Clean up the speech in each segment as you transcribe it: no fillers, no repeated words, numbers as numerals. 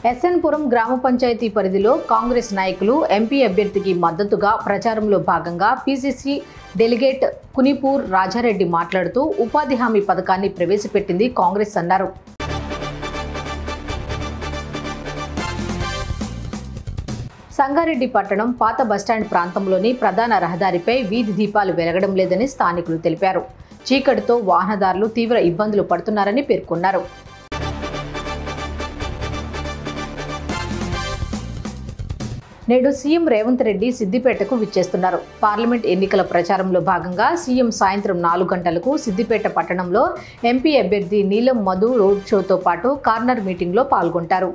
ఎస్ఎన్పురం గ్రామ పంచాయతీ పరిధిలో కాంగ్రెస్ నాయకులు ఎంపీ అభ్యర్థికి మద్దతుగా ప్రచారంలో భాగంగా పీసీసీ డెలిగేట్ కునిపూర్ రాజారెడ్డి మాట్లాడుతూ ఉపాధి హామీ పథకాన్ని ప్రవేశపెట్టింది కాంగ్రెస్ అన్నారు. సంగారెడ్డి పట్టణం పాత బస్టాండ్ ప్రాంతంలోని ప్రధాన రహదారిపై వీధి దీపాలు వెలగడం లేదని స్థానికులు తెలిపారు. చీకటితో వాహనదారులు తీవ్ర ఇబ్బందులు పడుతున్నారని పేర్కొన్నారు. నేడు సీఎం రేవంత్ రెడ్డి సిద్దిపేటకు విచ్చేస్తున్నారు. పార్లమెంట్ ఎన్నికల ప్రచారంలో భాగంగా సీఎం సాయంత్రం 4 గంటలకు సిద్దిపేట పట్టణంలో ఎంపీ అభ్యర్థి నీలం మధు రోడ్ షోతో పాటు కార్నర్ మీటింగ్లో పాల్గొంటారు.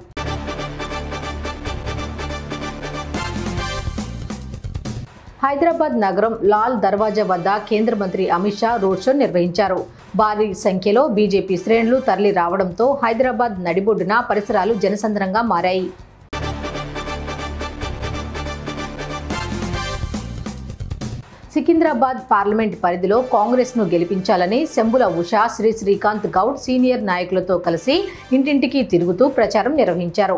హైదరాబాద్ నగరం లాల్ దర్వాజా వద్ద కేంద్ర మంత్రి అమిత్ షా రోడ్ షో నిర్వహించారు. భారీ సంఖ్యలో బీజేపీ శ్రేణులు తరలి రావడంతో హైదరాబాద్ నడిబొడ్డున పరిసరాలు జనసంద్రంగా మారాయి. సికింద్రాబాద్ పార్లమెంట్ పరిధిలో కాంగ్రెస్ను గెలిపించాలని శంబుల ఉషా, శ్రీకాంత్ గౌడ్ సీనియర్ నాయకులతో కలిసి ఇంటింటికి తిరుగుతూ ప్రచారం నిర్వహించారు.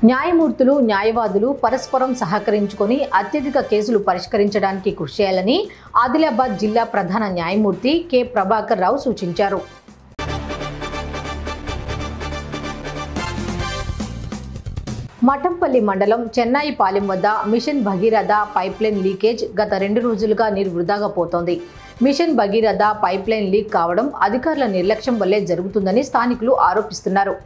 న్యాయమూర్తులు, న్యాయవాదులు పరస్పరం సహకరించుకొని అత్యధిక కేసులు పరిష్కరించడానికి కృషి చేయాలని ఆదిలాబాద్ జిల్లా ప్రధాన న్యాయమూర్తి కె ప్రభాకర్ రావు సూచించారు. మఠంపల్లి మండలం చెన్నాయిపాలెం వద్ద మిషన్ భగీరథ పైప్లైన్ లీకేజ్ గత 2 రోజులుగా నీరు వృధాగా పోతోంది. మిషన్ భగీరథ పైప్లైన్ లీక్ కావడం అధికారుల నిర్లక్ష్యం వల్లే జరుగుతుందని స్థానికులు ఆరోపిస్తున్నారు.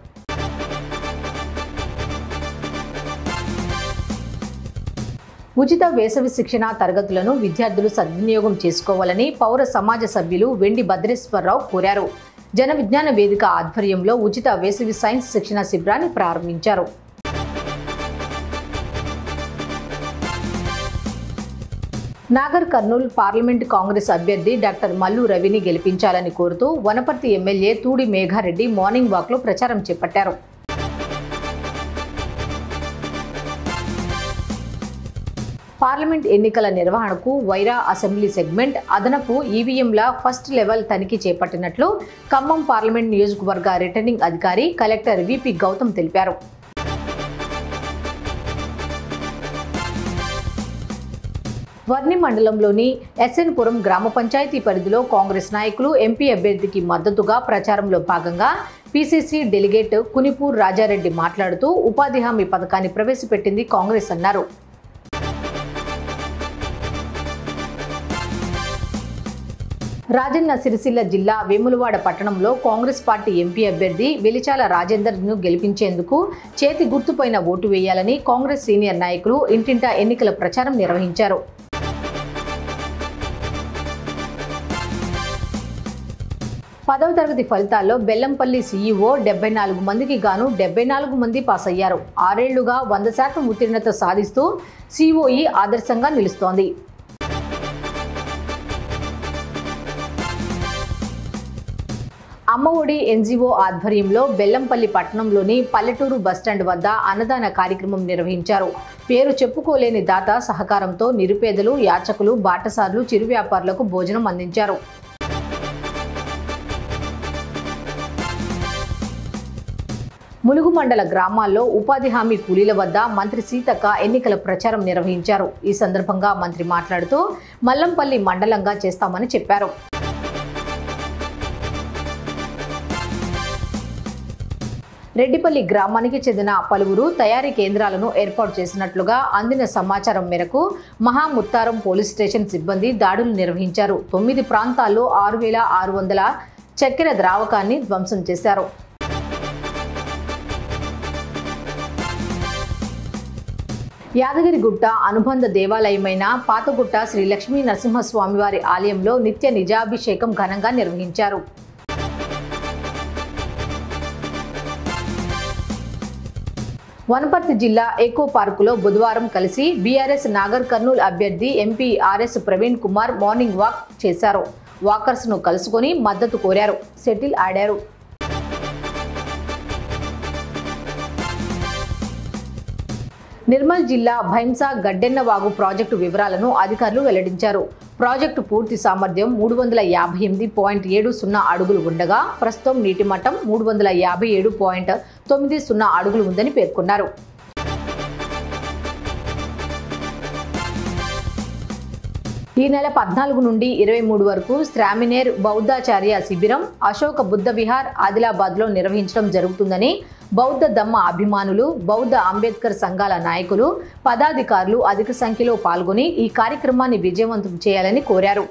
ఉచిత వేసవి శిక్షణ తరగతులను విద్యార్థులు సద్వినియోగం చేసుకోవాలని పౌర సమాజ సభ్యులు వెండి భద్రేశ్వరరావు కోరారు. జన విజ్ఞాన వేదిక ఆధ్వర్యంలో ఉచిత వేసవి సైన్స్ శిక్షణ శిబిరాన్ని ప్రారంభించారు. నాగర్ కర్నూల్ పార్లమెంట్ కాంగ్రెస్ అభ్యర్థి డాక్టర్ మల్లు రవిని గెలిపించాలని కోరుతూ వనపర్తి ఎమ్మెల్యే తూడి మేఘారెడ్డి మార్నింగ్ వాక్లో ప్రచారం చేపట్టారు. పార్లమెంట్ ఎన్నికల నిర్వహణకు వైరా అసెంబ్లీ సెగ్మెంట్ అదనపు ఈవీఎంల ఫస్ట్ లెవెల్ తనిఖీ చేపట్టినట్లు ఖమ్మం పార్లమెంట్ నియోజకవర్గ రిటర్నింగ్ అధికారి కలెక్టర్ విపి గౌతమ్ తెలిపారు. వర్ని మండలంలోని ఎస్ఎన్పురం గ్రామ పంచాయతీ పరిధిలో కాంగ్రెస్ నాయకులు ఎంపీ అభ్యర్థికి మద్దతుగా ప్రచారంలో భాగంగా పీసీసీ డెలిగేట్ కునిపూర్ రాజారెడ్డి మాట్లాడుతూ ఉపాధి హామీ పథకాన్ని ప్రవేశపెట్టింది కాంగ్రెస్ అన్నారు. రాజన్న సిరిసిల్ల జిల్లా వేములవాడ పట్టణంలో కాంగ్రెస్ పార్టీ ఎంపీ అభ్యర్థి వెలిచాల రాజేందర్ను గెలిపించేందుకు చేతి గుర్తుపైన ఓటు వేయాలని కాంగ్రెస్ సీనియర్ నాయకులు ఇంటింటా ఎన్నికల ప్రచారం నిర్వహించారు. 10వ తరగతి ఫలితాల్లో బెల్లంపల్లి సీఈఓ 74 మందికి గాను 74 మంది పాస్ అయ్యారు. 6 ఏళ్లుగా 100% ఉత్తీర్ణత సాధిస్తూ సీఓఈ ఆదర్శంగా నిలుస్తోంది. అమ్మఒడి ఎన్జీఓ ఆధ్వర్యంలో బెల్లంపల్లి పట్టణంలోని పల్లెటూరు బస్టాండ్ వద్ద అన్నదాన కార్యక్రమం నిర్వహించారు. పేరు చెప్పుకోలేని దాత సహకారంతో నిరుపేదలు, యాచకులు, బాటసార్లు, చిరు వ్యాపారులకు భోజనం అందించారు. ములుగు మండల గ్రామాల్లో ఉపాధి హామీ కూలీల వద్ద మంత్రి సీతక్క ఎన్నికల ప్రచారం నిర్వహించారు. ఈ సందర్భంగా మంత్రి మాట్లాడుతూ మల్లంపల్లి మండలంగా చేస్తామని చెప్పారు. రెడ్డిపల్లి గ్రామానికి చెందిన పలువురు తయారీ కేంద్రాలను ఏర్పాటు చేసినట్లుగా అందిన సమాచారం మేరకు మహాముత్తారం పోలీస్ స్టేషన్ సిబ్బంది దాడులు నిర్వహించారు. 9 ప్రాంతాల్లో 6600 చక్కెర ద్రావకాన్ని ధ్వంసం చేశారు. యాదగిరిగుట్ట అనుబంధ దేవాలయమైన పాతగుట్ట శ్రీ లక్ష్మీ నరసింహస్వామివారి ఆలయంలో నిత్య నిజాభిషేకం ఘనంగా నిర్వహించారు. వనపర్తి జిల్లా ఎకో పార్కులో బుధవారం కలిసి బీఆర్ఎస్ నాగర్ కర్నూల్ అభ్యర్థి MP RS Praveen Kumar morning walk చేశారు. వాకర్స్ను కలుసుకొని మద్దతు కోరారు. సెటిల్ ఆడారు. నిర్మల్ జిల్లా భైంసా గడ్డెన్నవాగు ప్రాజెక్టు వివరాలను అధికారులు వెల్లడించారు. ప్రాజెక్టు పూర్తి సామర్థ్యం 358.70 అడుగులు ఉండగా ప్రస్తుతం నీటి మట్టం 357.90 అడుగులు ఉందని పేర్కొన్నారు. ఈ నెల 14 నుండి 23 వరకు శ్రామినేర్ బౌద్ధాచార్య శిబిరం అశోక బుద్ధ విహార్ ఆదిలాబాద్లో నిర్వహించడం జరుగుతుందని బౌద్ధ ధమ్మ అభిమానులు, బౌద్ధ అంబేద్కర్ సంఘాల నాయకులు, పదాధికారులు అధిక సంఖ్యలో పాల్గొని ఈ కార్యక్రమాన్ని విజయవంతం చేయాలని కోరారు.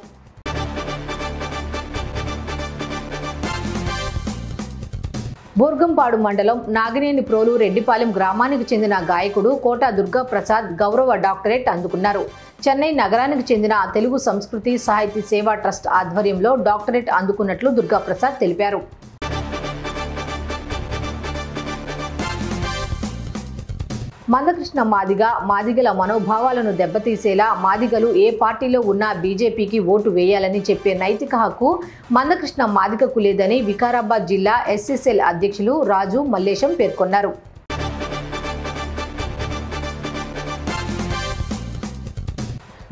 బోర్గంపాడు మండలం నాగినేనిప్రోలు రెడ్డిపాలెం గ్రామానికి చెందిన గాయకుడు కోట దుర్గా ప్రసాద్ గౌరవ డాక్టరేట్ అందుకున్నారు. చెన్నై నగరానికి చెందిన తెలుగు సంస్కృతి సాహితీ సేవా ట్రస్ట్ ఆధ్వర్యంలో డాక్టరేట్ అందుకున్నట్లు దుర్గా ప్రసాద్ తెలిపారు. మందకృష్ణ మాదిగల మనోభావాలను దెబ్బతీసేలా మాదిగలు ఏ పార్టీలో ఉన్నా బీజేపీకి ఓటు వేయాలని చెప్పే నైతిక హక్కు మందకృష్ణ మాదిగకు లేదని వికారాబాద్ జిల్లా ఎస్ఎస్ఎల్ అధ్యక్షులు రాజు మల్లేశం పేర్కొన్నారు.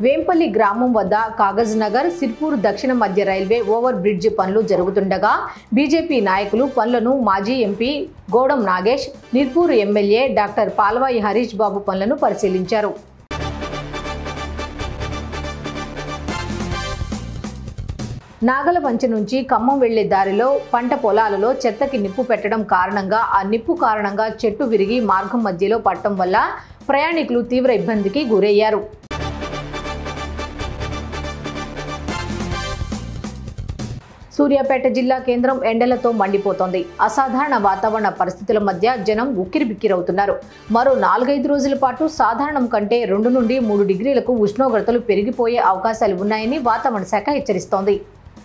వేంపల్లి గ్రామం వద్ద కాగజ్ నగర్ సిర్పూర్ దక్షిణ మధ్య రైల్వే ఓవర్ బ్రిడ్జ్ పనులు జరుగుతుండగా బీజేపీ నాయకులు పనులను మాజీ ఎంపీ గోడం నాగేష్, నిర్పూర్ ఎమ్మెల్యే డాక్టర్ పాల్వాయి హరీష్ బాబు పనులను పరిశీలించారు. నాగలవంచ నుంచి ఖమ్మం వెళ్లే దారిలో పంట పొలాలలో చెత్తకి నిప్పు పెట్టడం కారణంగా ఆ నిప్పు కారణంగా చెట్టు విరిగి మార్గం మధ్యలో పడటం వల్ల ప్రయాణికులు తీవ్ర ఇబ్బందికి గురయ్యారు. సూర్యాపేట జిల్లా కేంద్రం ఎండలతో మండిపోతోంది. అసాధారణ వాతావరణ పరిస్థితుల మధ్య జనం ఉక్కిరిబిక్కిరవుతున్నారు. మరో 4-5 రోజుల పాటు సాధారణం కంటే 2 నుండి 3 డిగ్రీలకు ఉష్ణోగ్రతలు పెరిగిపోయే అవకాశాలు ఉన్నాయని వాతావరణ శాఖ హెచ్చరిస్తోంది.